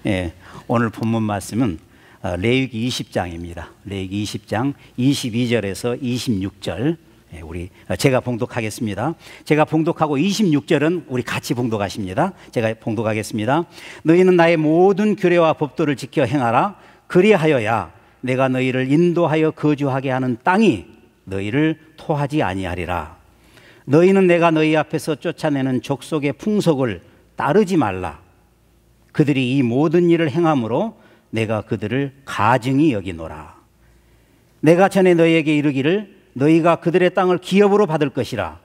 예, 오늘 본문 말씀은 레위기 20장입니다. 레위기 20장 22절에서 26절. 예, 제가 봉독하겠습니다. 제가 봉독하고 26절은 우리 같이 봉독하십니다. 제가 봉독하겠습니다. 너희는 나의 모든 규례와 법도를 지켜 행하라. 그리하여야 내가 너희를 인도하여 거주하게 하는 땅이 너희를 토하지 아니하리라. 너희는 내가 너희 앞에서 쫓아내는 족속의 풍속을 따르지 말라. 그들이 이 모든 일을 행함으로 내가 그들을 가증히 여기노라. 내가 전에 너희에게 이르기를 너희가 그들의 땅을 기업으로 받을 것이라.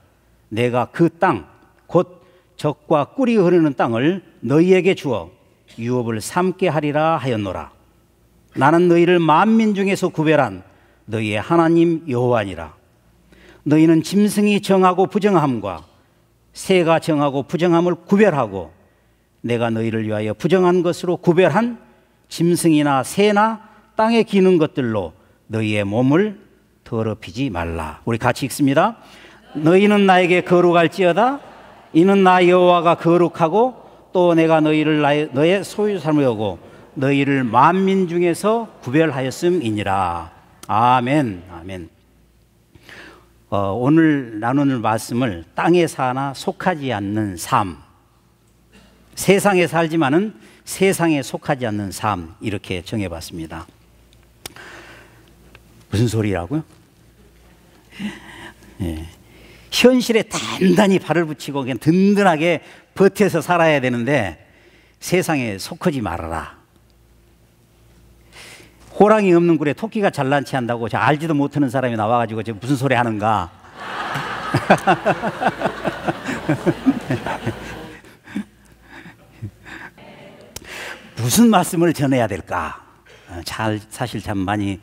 내가 그 땅 곧 젖과 꿀이 흐르는 땅을 너희에게 주어 유업을 삼게 하리라 하였노라. 나는 너희를 만민 중에서 구별한 너희의 하나님 여호와니라. 너희는 짐승이 정하고 부정함과 새가 정하고 부정함을 구별하고 내가 너희를 위하여 부정한 것으로 구별한 짐승이나 새나 땅에 기는 것들로 너희의 몸을 더럽히지 말라. 우리 같이 읽습니다. 너희는 나에게 거룩할지어다. 이는 나 여호와가 거룩하고 또 내가 너희를 너의 소유 삼으려고 너희를 만민 중에서 구별하였음이니라. 아멘. 아멘. 오늘 나누는 말씀을 땅에 사나 속하지 않는 삶, 세상에 살지만은 세상에 속하지 않는 삶, 이렇게 정해봤습니다. 무슨 소리라고요? 예. 현실에 단단히 발을 붙이고 그냥 든든하게 버텨서 살아야 되는데 세상에 속하지 말아라. 호랑이 없는 굴에 토끼가 잘난 체 한다고 저 알지도 못하는 사람이 나와가지고 저 무슨 소리 하는가. 무슨 말씀을 전해야 될까? 사실 참 많이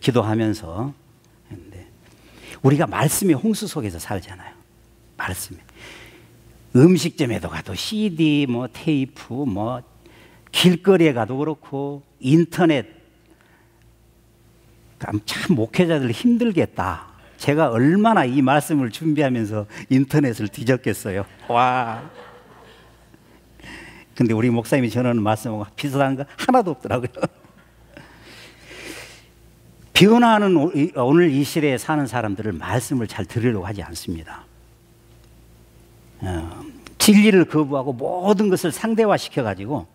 기도하면서 했는데, 우리가 말씀의 홍수 속에서 살잖아요. 말씀에 음식점에도 가도 CD, 뭐 테이프, 뭐 길거리에 가도 그렇고 인터넷. 참 목회자들 힘들겠다. 제가 얼마나 이 말씀을 준비하면서 인터넷을 뒤졌겠어요. 와. 근데 우리 목사님이 전하는 말씀하고 비슷한 거 하나도 없더라고요. 변화하는 오늘 이 시대에 사는 사람들을 말씀을 잘 들으려고 하지 않습니다. 진리를 거부하고 모든 것을 상대화 시켜가지고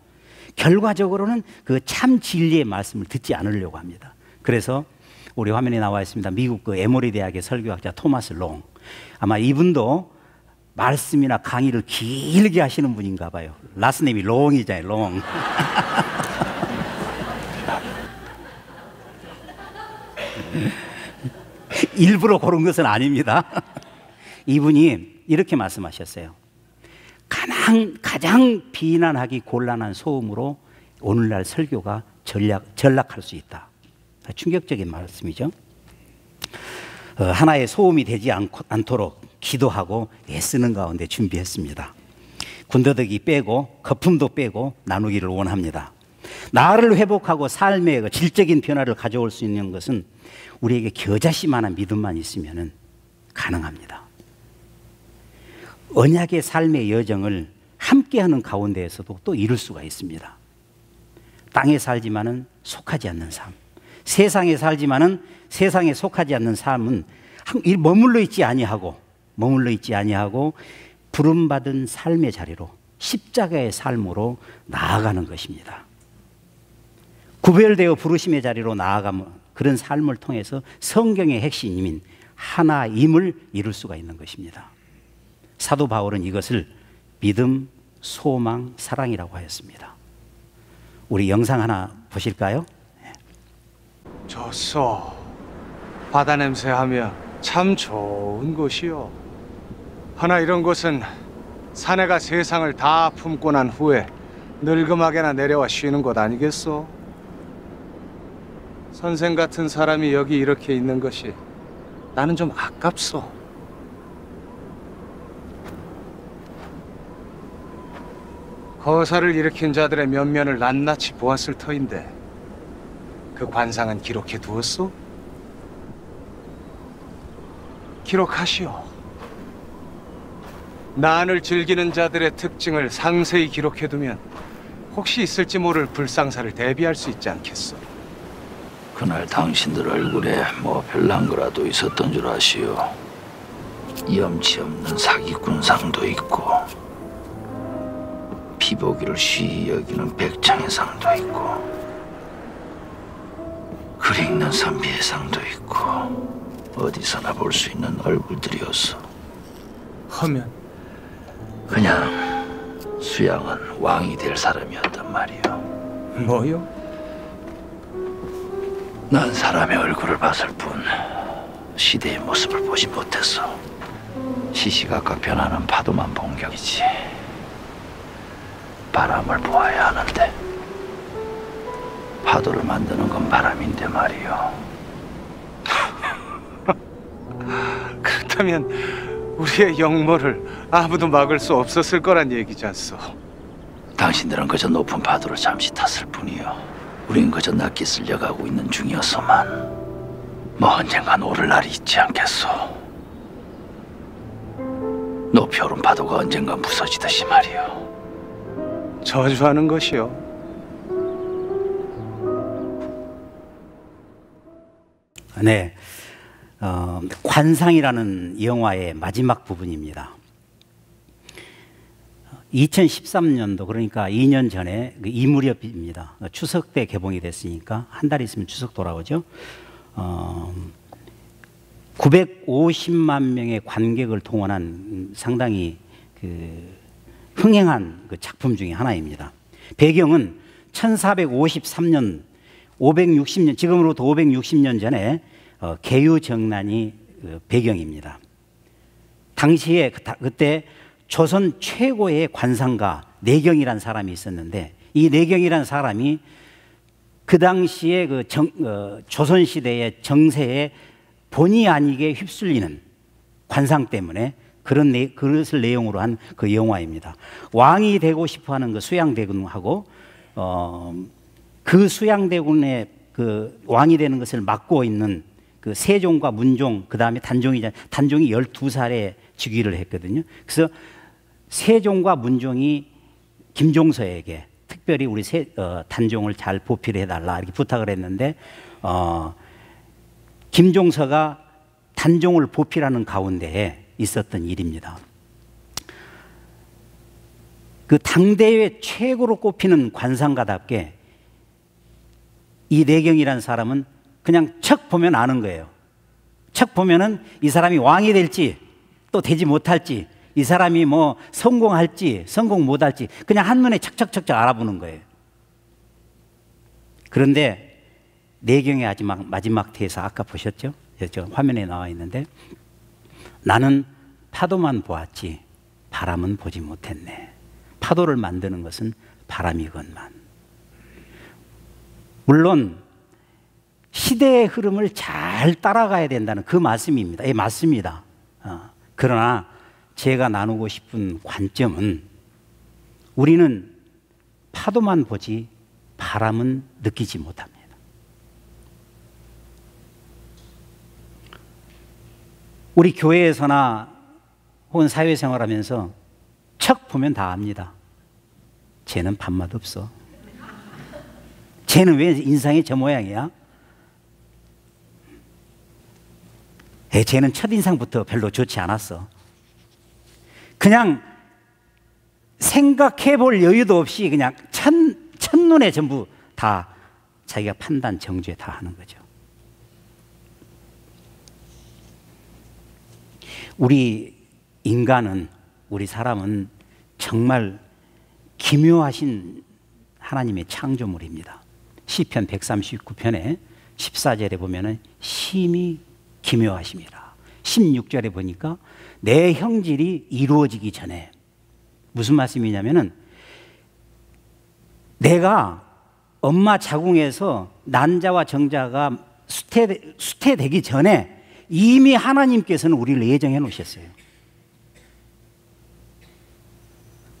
결과적으로는 그 참 진리의 말씀을 듣지 않으려고 합니다. 그래서 우리 화면에 나와 있습니다. 미국 그 에모리 대학의 설교학자 토마스 롱. 아마 이분도 말씀이나 강의를 길게 하시는 분인가 봐요. 라스네임이 롱이잖아요. 롱. 일부러 고른 것은 아닙니다. 이분이 이렇게 말씀하셨어요. 가장 비난하기 곤란한 소음으로 오늘날 설교가 전락할 수 있다. 충격적인 말씀이죠. 하나의 소음이 되지 않도록 기도하고 애쓰는 가운데 준비했습니다. 군더더기 빼고 거품도 빼고 나누기를 원합니다. 나를 회복하고 삶의 질적인 변화를 가져올 수 있는 것은 우리에게 겨자씨만한 믿음만 있으면 가능합니다. 언약의 삶의 여정을 함께하는 가운데에서도 또 이룰 수가 있습니다. 땅에 살지만은 속하지 않는 삶, 세상에 살지만은 세상에 속하지 않는 삶은 머물러 있지 아니하고 부름받은 삶의 자리로 십자가의 삶으로 나아가는 것입니다. 구별되어 부르심의 자리로 나아가면 그런 삶을 통해서 성경의 핵심인 하나임을 이룰 수가 있는 것입니다. 사도 바울은 이것을 믿음, 소망, 사랑이라고 하였습니다. 우리 영상 하나 보실까요? 좋소. 바다 냄새하며 참 좋은 곳이요. 하나 이런 곳은 사내가 세상을 다 품고 난 후에 늙음하게나 내려와 쉬는 곳 아니겠소? 선생 같은 사람이 여기 이렇게 있는 것이 나는 좀 아깝소. 거사를 일으킨 자들의 면면을 낱낱이 보았을 터인데 그 관상은 기록해 두었소? 기록하시오. 난을 즐기는 자들의 특징을 상세히 기록해 두면 혹시 있을지 모를 불상사를 대비할 수 있지 않겠소? 그날 당신들 얼굴에 뭐 별난 거라도 있었던 줄 아시오. 염치 없는 사기꾼상도 있고 피보기를 쉬이 여기는 백창의상도 있고 글 읽는 선비의상도 있고 어디서나 볼 수 있는 얼굴들이었어. 하면 그냥 수양은 왕이 될 사람이었단 말이오. 뭐요? 난 사람의 얼굴을 봤을 뿐 시대의 모습을 보지 못했어. 시시각각 변하는 파도만 본 격이지. 바람을 보아야 하는데 파도를 만드는 건 바람인데 말이오. 그렇다면 우리의 영모를 아무도 막을 수 없었을 거란 얘기지 않소? 당신들은 그저 높은 파도를 잠시 탔을 뿐이요. 우린 그저 낮게 쓸려가고 있는 중이었소만. 뭐 언젠간 오를 날이 있지 않겠소. 높이 오른 파도가 언젠간 부서지듯이 말이오. 저주하는 것이요. 네, 관상이라는 영화의 마지막 부분입니다. 2013년도 그러니까 2년 전에 이 무렵입니다. 추석 때 개봉이 됐으니까 한 달 있으면 추석 돌아오죠. 950만 명의 관객을 동원한 상당히 흥행한 작품 중에 하나입니다. 배경은 1453년, 560년, 지금으로부터 560년 전에 개유정난이 배경입니다. 당시에 그때 조선 최고의 관상가 내경이라는 사람이 있었는데 이 내경이라는 사람이 그 당시에 조선시대의 정세에 본의 아니게 휩쓸리는 관상 때문에 그것을 내용으로 한 그 영화입니다. 왕이 되고 싶어하는 그 수양대군하고 그 수양대군의 그 왕이 되는 것을 맡고 있는 그 세종과 문종, 그 다음에 단종이 12살에 즉위를 했거든요. 그래서 세종과 문종이 김종서에게 특별히 우리 단종을 잘 보필해 달라 이렇게 부탁을 했는데 김종서가 단종을 보필하는 가운데에 있었던 일입니다. 그 당대의 최고로 꼽히는 관상가답게 이 내경이라는 사람은 그냥 척 보면 아는 거예요. 척 보면은 이 사람이 왕이 될지 또 되지 못할지, 이 사람이 뭐 성공할지 성공 못할지 그냥 한눈에 척척척척 알아보는 거예요. 그런데 내경의 마지막 대사 아까 보셨죠? 저 화면에 나와 있는데 나는 파도만 보았지 바람은 보지 못했네. 파도를 만드는 것은 바람이건만. 물론 시대의 흐름을 잘 따라가야 된다는 그 말씀입니다. 예, 맞습니다. 그러나 제가 나누고 싶은 관점은 우리는 파도만 보지 바람은 느끼지 못합니다. 우리 교회에서나 혹은 사회생활하면서 척 보면 다 압니다. 쟤는 밥맛 없어. 쟤는 왜 인상이 저 모양이야? 쟤는 첫인상부터 별로 좋지 않았어. 그냥 생각해 볼 여유도 없이 그냥 첫눈에 전부 다 자기가 판단, 정죄 다 하는 거죠. 우리 인간은, 우리 사람은 정말 기묘하신 하나님의 창조물입니다. 시편 139편에 14절에 보면은 심히 기묘하십니다. 16절에 보니까 내 형질이 이루어지기 전에, 무슨 말씀이냐면은 내가 엄마 자궁에서 난자와 정자가 수태되기 전에 이미 하나님께서는 우리를 예정해 놓으셨어요.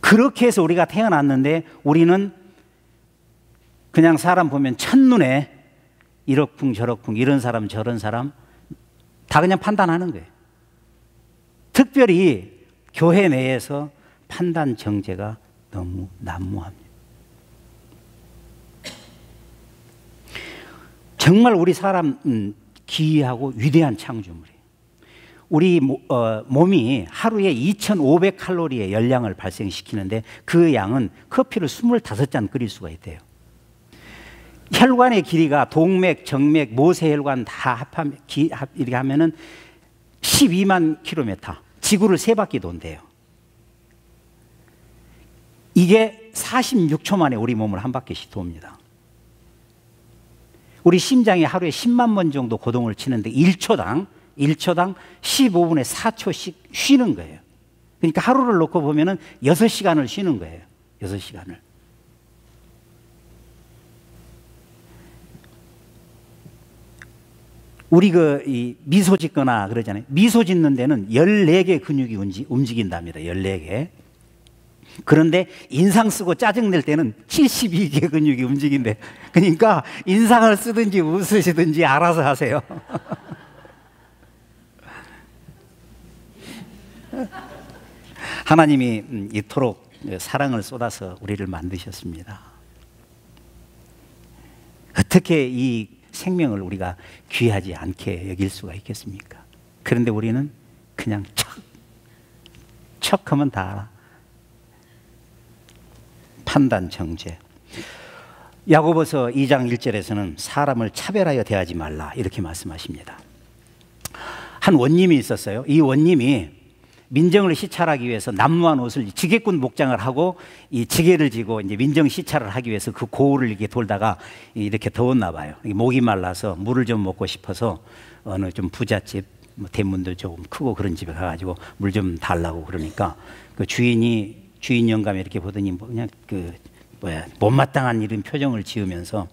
그렇게 해서 우리가 태어났는데 우리는 그냥 사람 보면 첫눈에 이러쿵 저러쿵 이런 사람 저런 사람 다 그냥 판단하는 거예요. 특별히 교회 내에서 판단 정죄가 너무 난무합니다. 정말 우리 사람 기이하고 위대한 창조물이에요. 우리 몸이 하루에 2,500칼로리의 열량을 발생시키는데 그 양은 커피를 25잔 끓일 수가 있대요. 혈관의 길이가 동맥, 정맥, 모세혈관 다 합하면 이렇게 하면은 12만 킬로미터, 지구를 3바퀴 돈대요. 이게 46초 만에 우리 몸을 한 바퀴씩 돕니다. 우리 심장이 하루에 10만 번 정도 고동을 치는데 1초당 15분에 4초씩 쉬는 거예요. 그러니까 하루를 놓고 보면은 6시간을 쉬는 거예요. 6시간을. 우리 이 미소 짓거나 그러잖아요. 미소 짓는 데는 14개 근육이 움직인답니다. 14개. 그런데 인상 쓰고 짜증낼 때는 72개 근육이 움직인대. 그러니까 인상을 쓰든지 웃으시든지 알아서 하세요. 하나님이 이토록 사랑을 쏟아서 우리를 만드셨습니다. 어떻게 이 생명을 우리가 귀하지 않게 여길 수가 있겠습니까? 그런데 우리는 그냥 척 하면 다 알아. 판단, 정죄. 야고보서 2장 1절에서는 사람을 차별하여 대하지 말라 이렇게 말씀하십니다. 한 원님이 있었어요. 이 원님이 민정을 시찰하기 위해서 남루한 옷을 지게꾼 목장을 하고 이 지게를 지고 이제 민정 시찰을 하기 위해서 그 고을을 이렇게 돌다가 이렇게 더웠나 봐요. 목이 말라서 물을 좀 먹고 싶어서 어느 좀 부잣집, 뭐 대문도 조금 크고 그런 집에 가가지고 물 좀 달라고 그러니까 그 주인 영감이 이렇게 보더니 뭐 그냥 못마땅한 이런 표정을 지으면서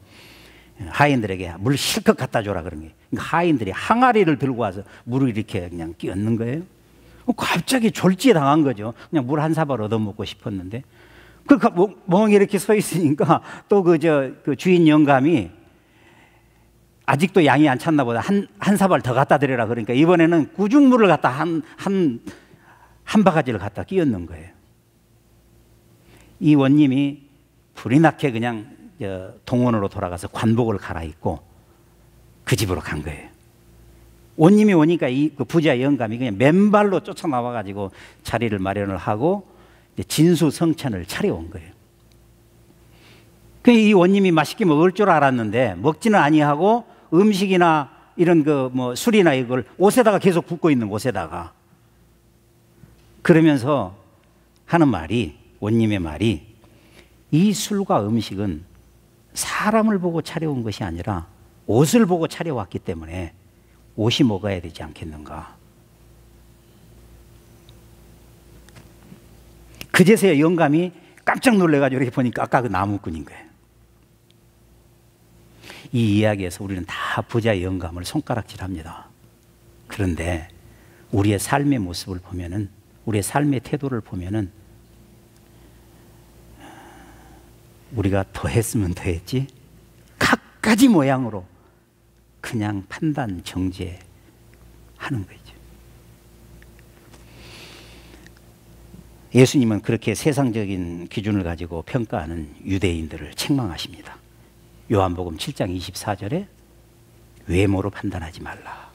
하인들에게 물 실컷 갖다 줘라 그런 게. 그러니까 하인들이 항아리를 들고 와서 물을 이렇게 그냥 끼얹는 거예요. 갑자기 졸지당한 거죠. 그냥 물 한 사발 얻어먹고 싶었는데. 그러니까 멍이 이렇게 서 있으니까 또 그 주인 영감이 아직도 양이 안 찼나 보다. 한 사발 더 갖다 드려라 그러니까 이번에는 구중물을 갖다 한 바가지를 갖다 끼얹는 거예요. 이 원님이 불이 나게 그냥 동원으로 돌아가서 관복을 갈아입고 그 집으로 간 거예요. 원님이 오니까 그 부자 영감이 그냥 맨발로 쫓아나와가지고 자리를 마련을 하고 진수성찬을 차려온 거예요. 이 원님이 맛있게 먹을 줄 알았는데 먹지는 아니하고 음식이나 이런 술이나 이걸 옷에다가 계속 붓고 있는 옷에다가 그러면서 하는 말이 원님의 말이 이 술과 음식은 사람을 보고 차려온 것이 아니라 옷을 보고 차려왔기 때문에 옷이 먹어야 되지 않겠는가. 그제서야 영감이 깜짝 놀래가지고 이렇게 보니까 아까 그 나무꾼인 거예요. 이 이야기에서 우리는 다 부자 영감을 손가락질합니다. 그런데 우리의 삶의 모습을 보면은, 우리의 삶의 태도를 보면은 우리가 더 했으면 더 했지, 갖가지 모양으로 그냥 판단, 정죄하는 거죠. 예수님은 그렇게 세상적인 기준을 가지고 평가하는 유대인들을 책망하십니다. 요한복음 7장 24절에 외모로 판단하지 말라.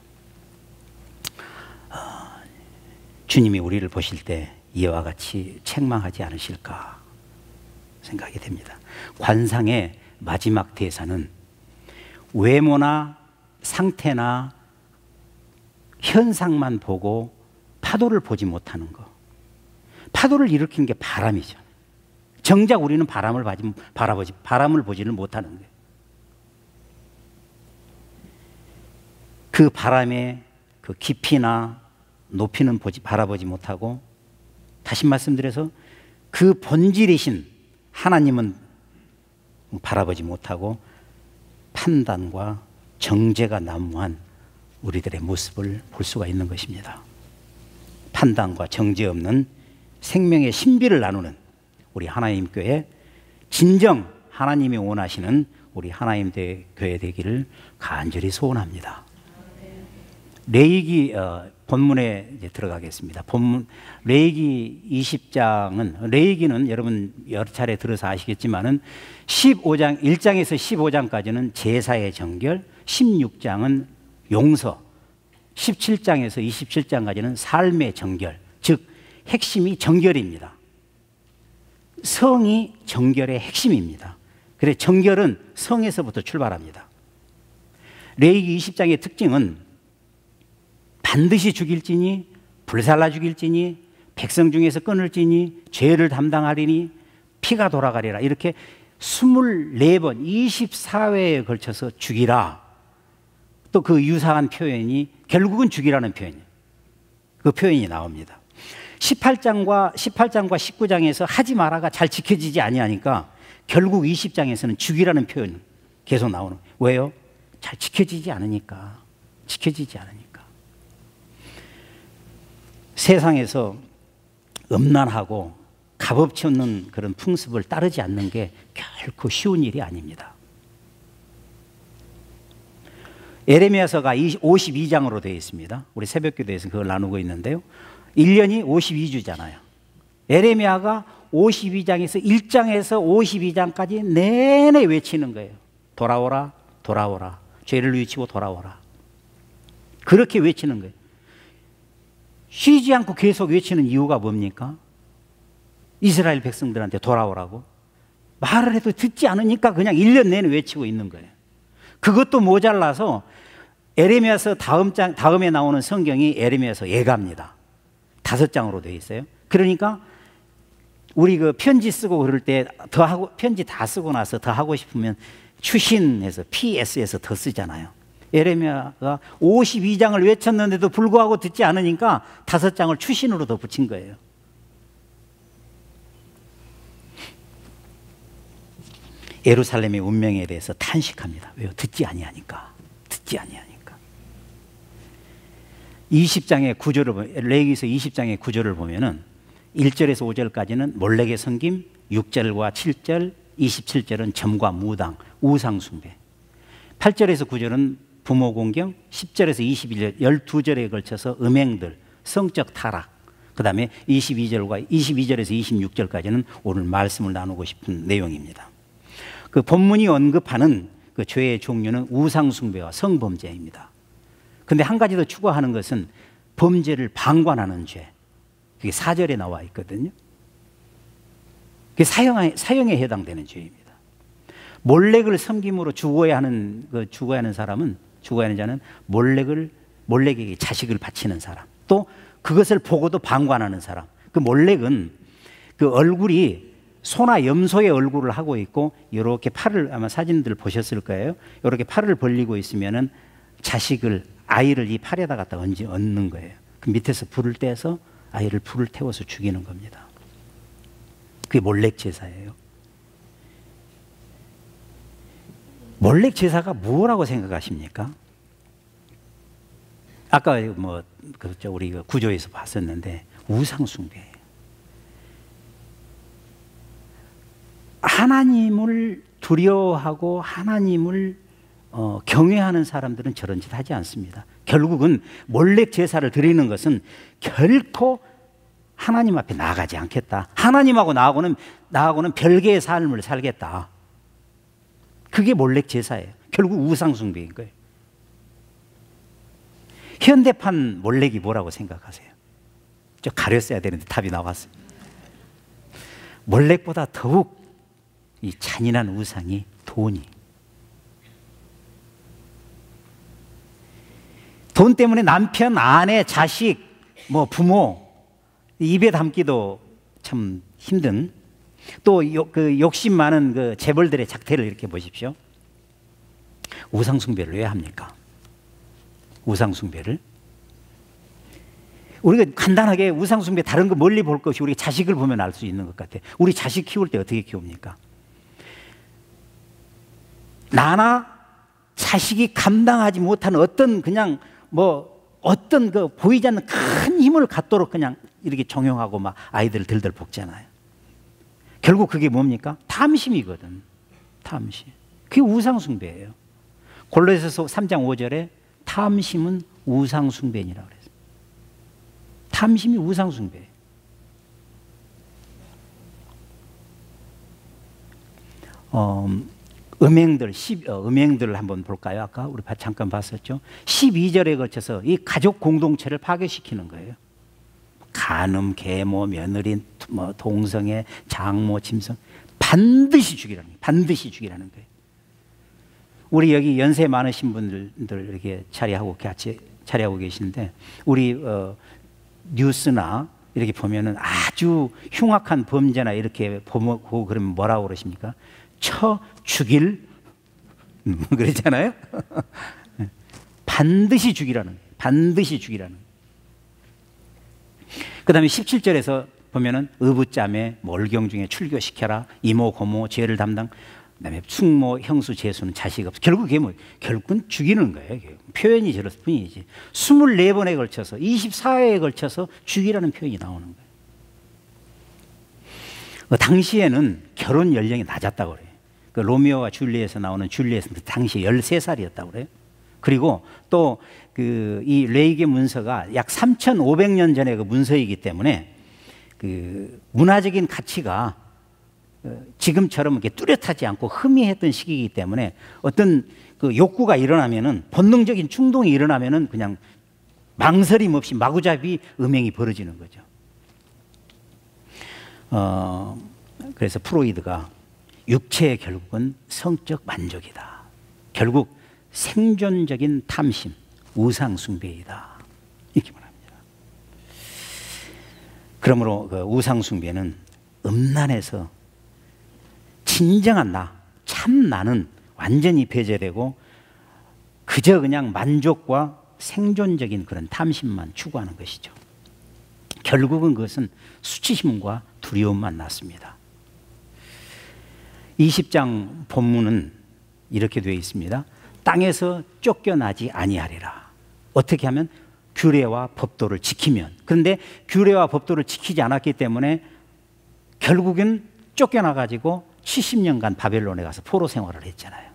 주님이 우리를 보실 때 이와 같이 책망하지 않으실까 생각이 됩니다. 관상의 마지막 대사는 외모나 상태나 현상만 보고 파도를 보지 못하는 거. 파도를 일으키는 게 바람이죠. 정작 우리는 바람을 보지는 못하는 거예요. 그 바람의 그 깊이나 높이는 바라보지 못하고, 다시 말씀드려서 그 본질이신 하나님은 바라보지 못하고 판단과 정죄가 난무한 우리들의 모습을 볼 수가 있는 것입니다. 판단과 정죄 없는 생명의 신비를 나누는 우리 하나님 교회, 진정 하나님이 원하시는 우리 하나님 교회 되기를 간절히 소원합니다. 레위기 본문에 이제 들어가겠습니다. 본문 레위기 20장은, 레위기는 여러분 여러 차례 들어서 아시겠지만은 15장 1장에서 15장까지는 제사의 정결, 16장은 용서, 17장에서 27장까지는 삶의 정결, 즉 핵심이 정결입니다. 성이 정결의 핵심입니다. 그래서 정결은 성에서부터 출발합니다. 레위기 20장의 특징은 반드시 죽일지니 불살라 죽일지니 백성 중에서 끊을지니 죄를 담당하리니 피가 돌아가리라, 이렇게 24번 24회에 걸쳐서 죽이라. 또 그 유사한 표현이 결국은 죽이라는 표현이에요. 그 표현이 나옵니다. 18장과 19장에서 하지 마라가 잘 지켜지지 아니하니까 결국 20장에서는 죽이라는 표현 계속 나오는 거예요. 왜요? 잘 지켜지지 않으니까. 지켜지지 않으니까. 세상에서 음란하고 값없이 없는 그런 풍습을 따르지 않는 게 결코 쉬운 일이 아닙니다. 에레미야서가 52장으로 되어 있습니다. 우리 새벽기도에서 그걸 나누고 있는데요. 1년이 52주잖아요. 에레미야가 52장에서 1장에서 52장까지 내내 외치는 거예요. 돌아오라, 돌아오라. 죄를 뉘우치고 돌아오라. 그렇게 외치는 거예요. 쉬지 않고 계속 외치는 이유가 뭡니까? 이스라엘 백성들한테 돌아오라고. 말을 해도 듣지 않으니까 그냥 1년 내내 외치고 있는 거예요. 그것도 모자라서 에레미야서 다음에 나오는 성경이 에레미야서 예가입니다. 5장으로 되어 있어요. 그러니까 우리 그 편지 쓰고 그럴 때 더 하고, 편지 다 쓰고 나서 더 하고 싶으면 추신해서 PS에서 더 쓰잖아요. 에레미야가 52장을 외쳤는데도 불구하고 듣지 않으니까 5장을 추신으로 더 붙인 거예요. 예루살렘의 운명에 대해서 탄식합니다. 왜요? 듣지 아니하니까. 듣지 아니하니까. 20장의 구조를 보면, 레위기서 20장의 구조를 보면은 1절에서 5절까지는 몰렉의 섬김, 6절과 7절, 27절은 점과 무당, 우상 숭배. 8절에서 9절은 부모 공경, 10절에서 21절, 12절에 걸쳐서 음행들, 성적 타락. 그다음에 22절에서 26절까지는 오늘 말씀을 나누고 싶은 내용입니다. 그 본문이 언급하는 그 죄의 종류는 우상 숭배와 성범죄입니다. 근데 한 가지 더 추가하는 것은 범죄를 방관하는 죄. 그게 4절에 나와 있거든요. 그게 사형에 해당되는 죄입니다. 몰렉을 섬김으로 죽어야 하는 사람은, 죽어야 하는 자는 몰렉에게 자식을 바치는 사람. 또 그것을 보고도 방관하는 사람. 그 몰렉은 그 얼굴이 소나 염소의 얼굴을 하고 있고, 이렇게 팔을, 아마 사진들 보셨을 거예요. 이렇게 팔을 벌리고 있으면은 아이를 이 팔에다 갖다 얹는 거예요. 그 밑에서 불을 떼서 아이를 불을 태워서 죽이는 겁니다. 그게 몰렉 제사예요. 몰렉 제사가 뭐라고 생각하십니까? 아까 우리 구조에서 봤었는데 우상 숭배예요. 하나님을 두려워하고 하나님을 경외하는 사람들은 저런 짓 하지 않습니다. 결국은 몰렉 제사를 드리는 것은 결코 하나님 앞에 나아가지 않겠다. 하나님하고 나하고는 별개의 삶을 살겠다. 그게 몰렉 제사예요. 결국 우상 숭배인 거예요. 현대판 몰렉이 뭐라고 생각하세요? 저 가렸어야 되는데 답이 나왔어요. 몰렉보다 더욱 이 잔인한 우상이 돈이. 돈 때문에 남편, 아내, 자식, 부모 입에 담기도 참 힘든, 또 그 욕심 많은 그 재벌들의 작태를 이렇게 보십시오. 우상 숭배를 왜 합니까? 우상 숭배를. 우리가 간단하게 우상 숭배 다른 거 멀리 볼 것이 우리 자식을 보면 알 수 있는 것 같아요. 우리 자식 키울 때 어떻게 키웁니까? 나나 자식이 감당하지 못하는 어떤 어떤 보이지 않는 큰 힘을 갖도록 그냥 이렇게 종용하고 막 아이들을 들들 볶잖아요. 결국 그게 뭡니까? 탐심이거든. 탐심. 그게 우상 숭배예요. 골로새서 3장 5절에 탐심은 우상 숭배니라고 그랬어요. 탐심이 우상 숭배예요. 음행들을 한번 볼까요? 아까 우리 잠깐 봤었죠. 12절에 걸쳐서 이 가족 공동체를 파괴시키는 거예요. 간음, 계모, 며느리, 동성애, 장모, 짐승 반드시 죽이라는 거예요. 반드시 죽이라는 거예요. 우리 여기 연세 많으신 분들 이렇게 같이 자리하고 계시는데 우리 뉴스나 이렇게 보면은 아주 흉악한 범죄나 이렇게 보고 그러면 뭐라고 그러십니까? 죽일 그랬잖아요. 반드시 죽이라는 거예요. 반드시 죽이라는 거예요. 그 다음에 17절에서 보면은 의붓자매, 몰경 중에 출교시켜라. 이모, 고모, 죄를 담당. 그다음에 숙모, 형수, 제수는 자식 없어. 결국 그게 결국은 죽이는 거예요. 표현이 저럴 뿐이지. 24번에 걸쳐서 24회에 걸쳐서 죽이라는 표현이 나오는 거예요. 당시에는 결혼 연령이 낮았다고 그래요. 그 로미오와 줄리엣에서 나오는 줄리엣은 당시 13살이었다고 그래요. 그리고 또 이 레이게 문서가 약 3,500년 전의 그 문서이기 때문에 그 문화적인 가치가 지금처럼 이렇게 뚜렷하지 않고 희미했던 시기이기 때문에 어떤 그 욕구가 일어나면은 본능적인 충동이 일어나면은 그냥 망설임 없이 마구잡이 음행이 벌어지는 거죠. 그래서 프로이드가 육체의 결국은 성적 만족이다. 결국 생존적인 탐심, 우상 숭배이다. 이렇게 말합니다. 그러므로 그 우상 숭배는 음란에서 진정한 참 나는 완전히 배제되고 그저 그냥 만족과 생존적인 그런 탐심만 추구하는 것이죠. 결국은 그것은 수치심과 두려움만 낳습니다. 20장 본문은 이렇게 되어 있습니다. 땅에서 쫓겨나지 아니하리라. 어떻게 하면? 규례와 법도를 지키면. 그런데 규례와 법도를 지키지 않았기 때문에 결국은 쫓겨나가지고 70년간 바벨론에 가서 포로 생활을 했잖아요.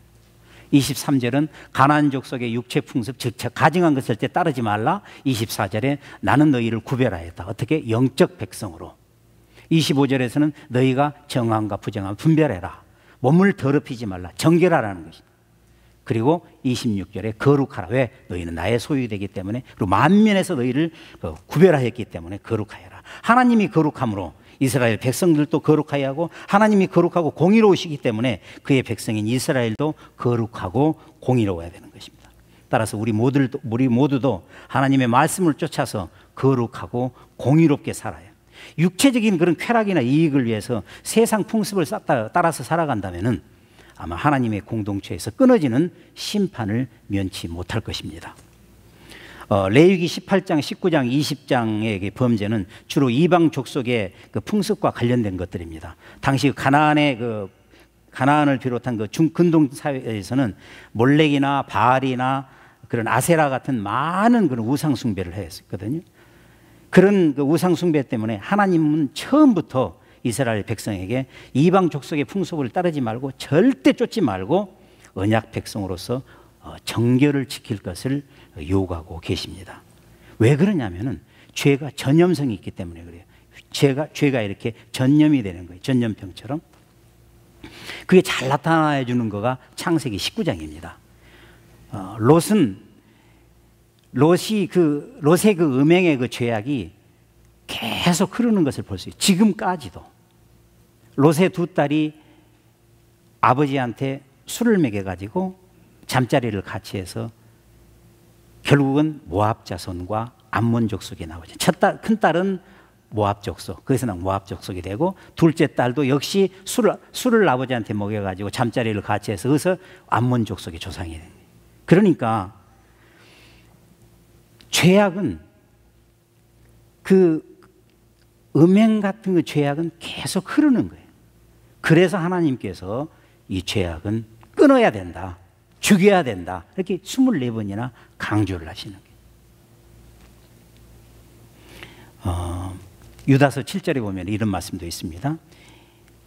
23절은 가나안 족속의 육체 풍습, 즉 가증한 것을 때 따르지 말라. 24절에 나는 너희를 구별하였다. 어떻게? 영적 백성으로. 25절에서는 너희가 정함과 부정함 분별해라. 몸을 더럽히지 말라. 정결하라는 것이다. 그리고 26절에 거룩하라. 왜? 너희는 나의 소유되기 때문에, 그리고 만면에서 너희를 구별하였기 때문에 거룩하여라. 하나님이 거룩함으로 이스라엘 백성들도 거룩하여 하고, 하나님이 거룩하고 공의로우시기 때문에 그의 백성인 이스라엘도 거룩하고 공의로워야 되는 것입니다. 따라서 우리 모두도 하나님의 말씀을 쫓아서 거룩하고 공의롭게 살아요. 육체적인 그런 쾌락이나 이익을 위해서 세상 풍습을 따라서 살아간다면은 아마 하나님의 공동체에서 끊어지는 심판을 면치 못할 것입니다. 레위기 18장, 19장, 20장의 범죄는 주로 이방 족속의 그 풍습과 관련된 것들입니다. 당시 가나안을 비롯한 그 근동 사회에서는 몰렉이나 바알이나 그런 아세라 같은 많은 그런 우상 숭배를 했었거든요. 그런 그 우상 숭배 때문에 하나님은 처음부터 이스라엘 백성에게 이방 족속의 풍습을 따르지 말고 절대 쫓지 말고 언약 백성으로서 정결을 지킬 것을 요구하고 계십니다. 왜 그러냐면은 죄가 전염성이 있기 때문에 그래요. 죄가 이렇게 전염이 되는 거예요. 전염병처럼. 그게 잘 나타내 주는 거가 창세기 19장입니다. 롯의 그 음행의 그 죄악이 계속 흐르는 것을 볼 수 있어요. 지금까지도. 롯의 두 딸이 아버지한테 술을 먹여가지고 잠자리를 같이 해서 결국은 모압 자손과 암몬 족속에 나오죠. 큰 딸은 모압 족속, 그래서 모압 족속이 되고, 둘째 딸도 역시 술을 아버지한테 먹여가지고 잠자리를 같이 해서 그래서 암몬 족속의 조상이 됩니다. 그러니까 죄악은 그 음행 같은 그 죄악은 계속 흐르는 거예요. 그래서 하나님께서 이 죄악은 끊어야 된다, 죽여야 된다, 이렇게 24번이나 강조를 하시는 거예요. 유다서 7절에 보면 이런 말씀도 있습니다.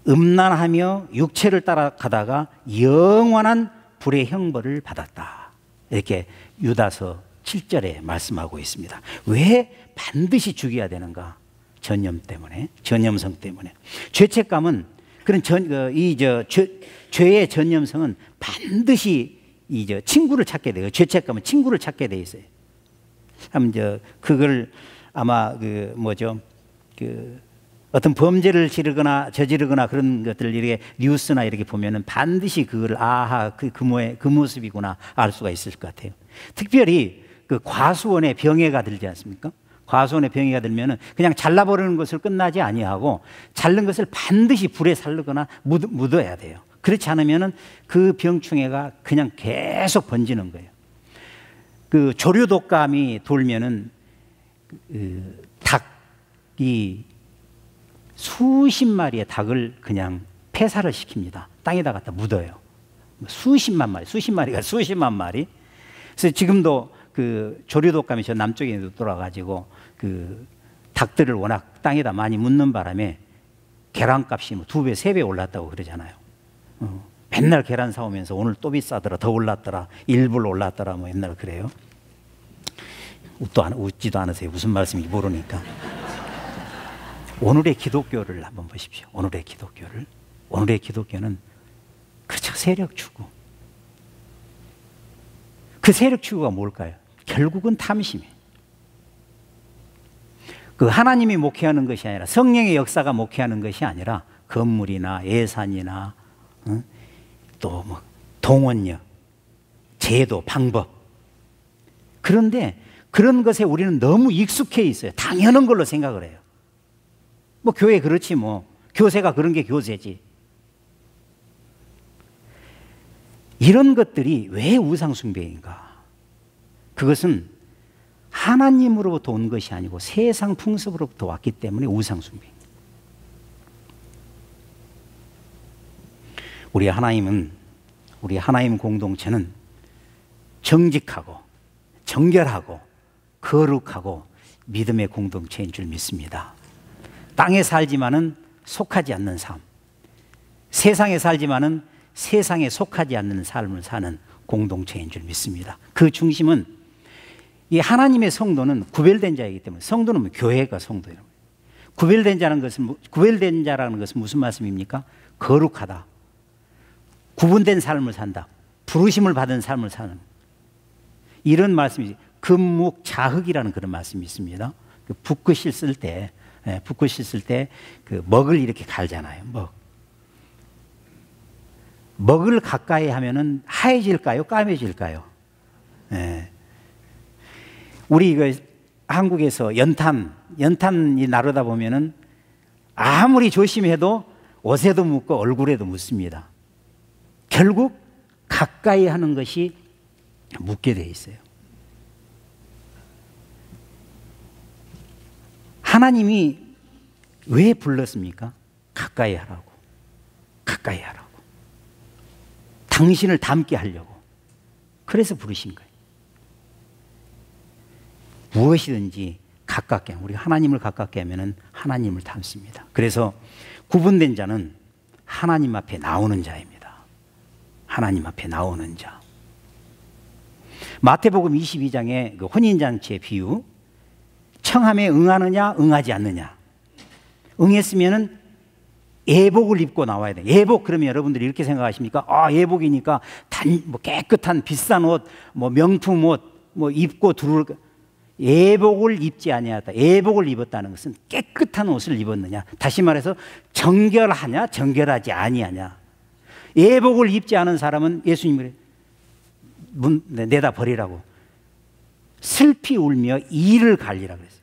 음란하며 육체를 따라가다가 영원한 불의 형벌을 받았다. 이렇게 유다서 7절에 말씀하고 있습니다. 왜 반드시 죽여야 되는가? 전염성 때문에. 죄책감은 그런 죄의 전념성은 반드시 친구를 찾게 돼요. 죄책감은 친구를 찾게 돼 있어요. 그럼 그걸 아마 어떤 범죄를 저지르거나 그런 것들을 이렇게 뉴스나 이렇게 보면은 반드시 그걸 그 모습이구나 알 수가 있을 것 같아요. 특별히 그 과수원에 병해가 들지 않습니까? 과수원에 병해가 들면은 그냥 잘라버리는 것을 끝나지 아니하고 자른 것을 반드시 불에 살르거나 묻어야 돼요. 그렇지 않으면은 그 병충해가 그냥 계속 번지는 거예요. 그 조류독감이 돌면은 닭이 수십 마리의 닭을 그냥 폐사를 시킵니다. 땅에다 갖다 묻어요. 수십만 마리. 그래서 지금도 그 조류독감이 저 남쪽에 돌아가지고 그 닭들을 워낙 땅에다 많이 묻는 바람에 계란값이 2배, 3배 올랐다고 그러잖아요. 맨날 계란 사오면서 오늘 또 비싸더라, 더 올랐더라, 1불 올랐더라, 뭐 옛날 그래요. 웃지도 않으세요. 무슨 말씀인지 모르니까. 오늘의 기독교를 한번 보십시오. 오늘의 기독교는 그렇죠. 세력 추구. 그 세력 추구가 뭘까요? 결국은 탐심이에요. 그 하나님이 목회하는 것이 아니라 성령의 역사가 목회하는 것이 아니라 건물이나 예산이나 또 뭐 동원력, 제도, 방법. 그런데 그런 것에 우리는 너무 익숙해 있어요. 당연한 걸로 생각을 해요. 뭐 교회 그렇지 뭐. 교세가 그런 게 교세지. 이런 것들이 왜 우상숭배인가? 그것은 하나님으로부터 온 것이 아니고 세상 풍습으로부터 왔기 때문에 우상숭배입니다. 우리 하나님 공동체는 정직하고 정결하고 거룩하고 믿음의 공동체인 줄 믿습니다. 땅에 살지만은 속하지 않는 삶, 세상에 살지만은 세상에 속하지 않는 삶을 사는 공동체인 줄 믿습니다. 그 중심은 이 하나님의 성도는 구별된 자이기 때문에, 성도는 교회가 성도예요. 구별된 자라는 것은 무슨 말씀입니까? 거룩하다, 구분된 삶을 산다, 부르심을 받은 삶을 사는 이런 말씀이지. 금묵자흑이라는 그런 말씀이 있습니다. 붓고 씻을 때 그 먹을 이렇게 갈잖아요. 먹을 가까이 하면은 하얘질까요? 까매질까요? 우리 한국에서 연탄이 나르다 보면은 아무리 조심해도 옷에도 묻고 얼굴에도 묻습니다. 결국 가까이 하는 것이 묻게 돼 있어요. 하나님이 왜 불렀습니까? 가까이 하라고. 당신을 닮게 하려고. 그래서 부르신 거예요. 무엇이든지 가깝게, 우리가 하나님을 가깝게 하면은 하나님을 닮습니다. 그래서 구분된 자는 하나님 앞에 나오는 자입니다. 하나님 앞에 나오는 자. 마태복음 22장의 그 혼인잔치의 비유, 청함에 응하느냐 응하지 않느냐. 응했으면은 예복을 입고 나와야 돼요. 예복 그러면 여러분들이 이렇게 생각하십니까? 예복이니까 뭐 깨끗한 비싼 옷, 뭐 명품 옷 뭐 입고 들어올. 예복을 입지 아니하다. 예복을 입었다는 것은 깨끗한 옷을 입었느냐. 다시 말해서 정결하냐 정결하지 아니하냐. 예복을 입지 않은 사람은 예수님이 내다 버리라고. 슬피 울며 이를 갈리라 그랬어요.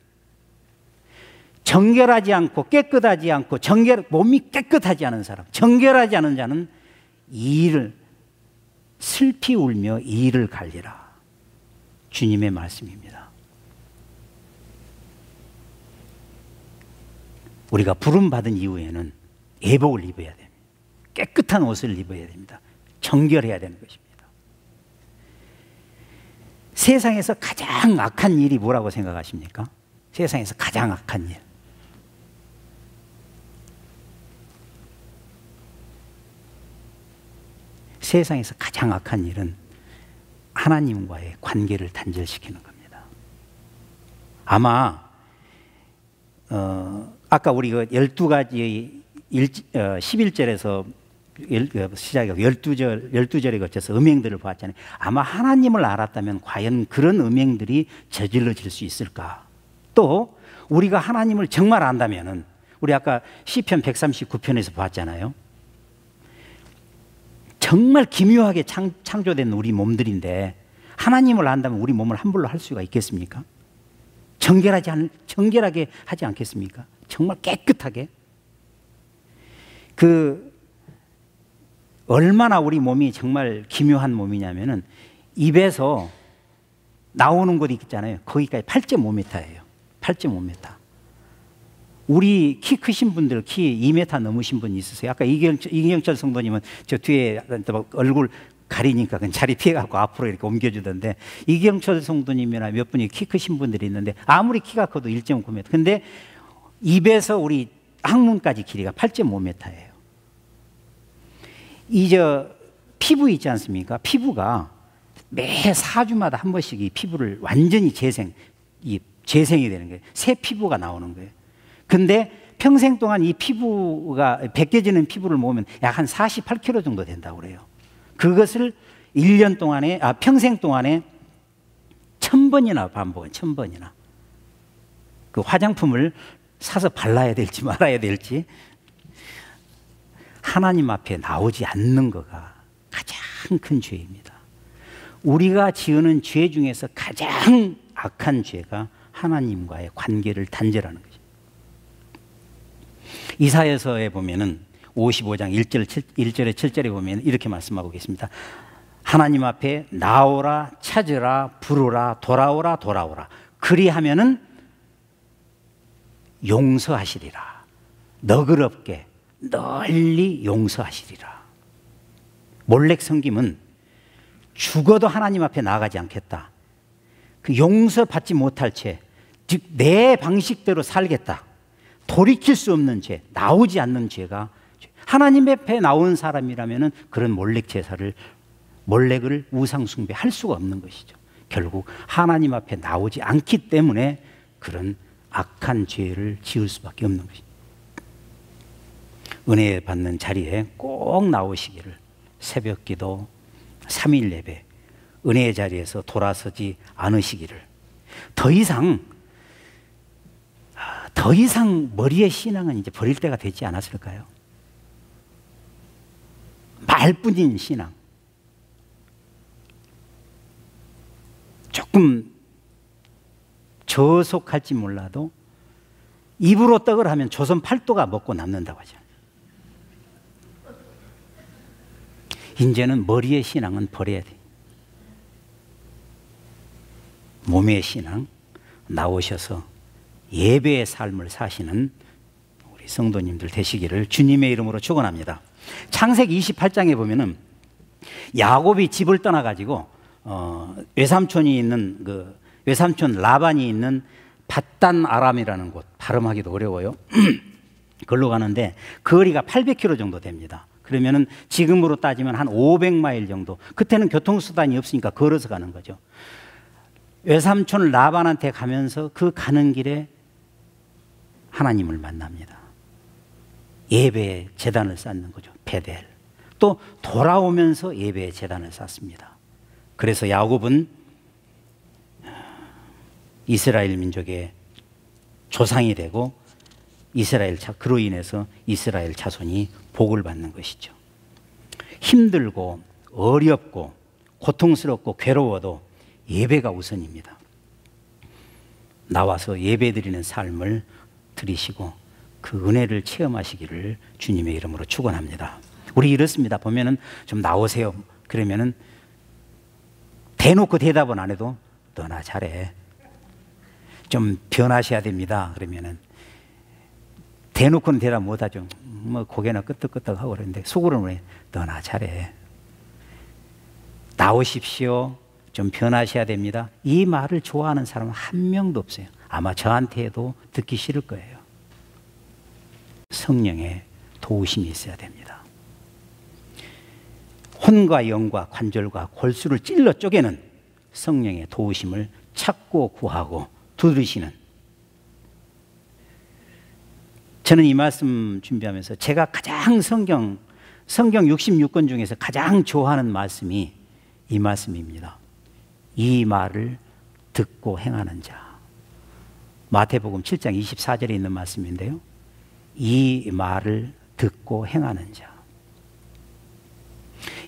정결하지 않고 깨끗하지 않고 몸이 깨끗하지 않은 사람, 정결하지 않은 자는 이를 슬피 울며 이를 갈리라. 주님의 말씀입니다. 우리가 부름 받은 이후에는 예복을 입어야 됩니다. 깨끗한 옷을 입어야 됩니다. 정결해야 되는 것입니다. 세상에서 가장 악한 일이 뭐라고 생각하십니까? 세상에서 가장 악한 일. 세상에서 가장 악한 일은 하나님과의 관계를 단절시키는 겁니다. 아마 아까 우리 그 12가지의 11절에서 시작하고 12절에 거쳐서 음행들을 보았잖아요. 아마 하나님을 알았다면 과연 그런 음행들이 저질러질 수 있을까? 또 우리가 하나님을 정말 안다면은 우리 아까 시편 139편에서 보았잖아요. 정말 기묘하게 창조된 우리 몸들인데 하나님을 안다면 우리 몸을 함부로 할 수가 있겠습니까? 정결하게 하지 않겠습니까? 정말 깨끗하게. 얼마나 우리 몸이 정말 기묘한 몸이냐면은 입에서 나오는 곳이 있잖아요. 거기까지 8.5m예요. 8.5m. 우리 키 크신 분들, 키 2m 넘으신 분 있으세요? 아까 이경철 성도님은 저 뒤에 얼굴 가리니까 그냥 자리 피해갖고 앞으로 이렇게 옮겨주던데, 이경철 성도님이나 몇 분이 키 크신 분들이 있는데 아무리 키가 커도 1.9m. 근데 입에서 우리 항문까지 길이가 8.5m예요. 피부 있지 않습니까? 피부가 매 4주마다 한 번씩 이 피부를 완전히 재생이 되는 거예요. 새 피부가 나오는 거예요. 근데 평생 동안 이 피부가 벗겨지는 피부를 모으면 약 한 48kg 정도 된다고 그래요. 그것을 1년 동안에, 평생 동안에 1000번이나 반복은 1000번이나. 그 화장품을 사서 발라야 될지 말아야 될지. 하나님 앞에 나오지 않는 거가 가장 큰 죄입니다. 우리가 지은 죄 중에서 가장 악한 죄가 하나님과의 관계를 단절하는 것입니다. 이사야서에 보면은 55장 1절에 7절에 보면 이렇게 말씀하고 계십니다. 하나님 앞에 나오라, 찾으라, 부르라, 돌아오라. 그리하면은 용서하시리라. 너그럽게 널리 용서하시리라. 몰렉 성김은 죽어도 하나님 앞에 나가지 않겠다. 그 용서받지 못할 죄, 즉 내 방식대로 살겠다. 돌이킬 수 없는 죄, 나오지 않는 죄가, 하나님 앞에 나온 사람이라면 그런 몰렉을 우상 숭배할 수가 없는 것이죠. 결국 하나님 앞에 나오지 않기 때문에 그런 악한 죄를 지을 수밖에 없는 것입니다. 은혜 받는 자리에 꼭 나오시기를, 새벽기도, 3일 예배, 은혜의 자리에서 돌아서지 않으시기를. 더 이상 머리의 신앙은 이제 버릴 때가 되지 않았을까요? 말뿐인 신앙. 조금 저속할지 몰라도 입으로 떡을 하면 조선 팔도가 먹고 남는다고 하죠. 이제는 머리의 신앙은 버려야 돼. 몸의 신앙 나오셔서 예배의 삶을 사시는 우리 성도님들 되시기를 주님의 이름으로 축원합니다. 창세기 28장에 보면은 야곱이 집을 떠나가지고 외삼촌이 있는 외삼촌 라반이 있는 밧단 아람이라는 곳, 발음하기도 어려워요. 걸로 가는데 거리가 800km 정도 됩니다. 그러면은 지금으로 따지면 한 500마일 정도. 그때는 교통수단이 없으니까 걸어서 가는 거죠. 외삼촌 라반한테 가면서 그 가는 길에 하나님을 만납니다. 예배의 제단을 쌓는 거죠. 베델. 또 돌아오면서 예배의 제단을 쌓습니다. 그래서 야곱은 이스라엘 민족의 조상이 되고 그로 인해서 이스라엘 자손이 복을 받는 것이죠. 힘들고 어렵고 고통스럽고 괴로워도 예배가 우선입니다. 나와서 예배드리는 삶을 드리시고 그 은혜를 체험하시기를 주님의 이름으로 축원합니다. 우리 이렇습니다. 보면은 좀 나오세요. 그러면은 대놓고 대답은 안 해도 너나 잘해. 좀 변하셔야 됩니다. 그러면은 대놓고는 대답 못 하죠. 뭐 고개나 끄덕끄덕하고 그러는데 속으로는 왜 너나 잘해. 나오십시오. 좀 변하셔야 됩니다. 이 말을 좋아하는 사람은 한 명도 없어요. 아마 저한테도 듣기 싫을 거예요. 성령의 도우심이 있어야 됩니다. 혼과 영과 관절과 골수를 찔러 쪼개는 성령의 도우심을 찾고 구하고 두드리시는 저는 이 말씀 준비하면서 제가 가장 성경 66권 중에서 가장 좋아하는 말씀이 이 말씀입니다. 이 말을 듣고 행하는 자. 마태복음 7장 24절에 있는 말씀인데요. 이 말을 듣고 행하는 자.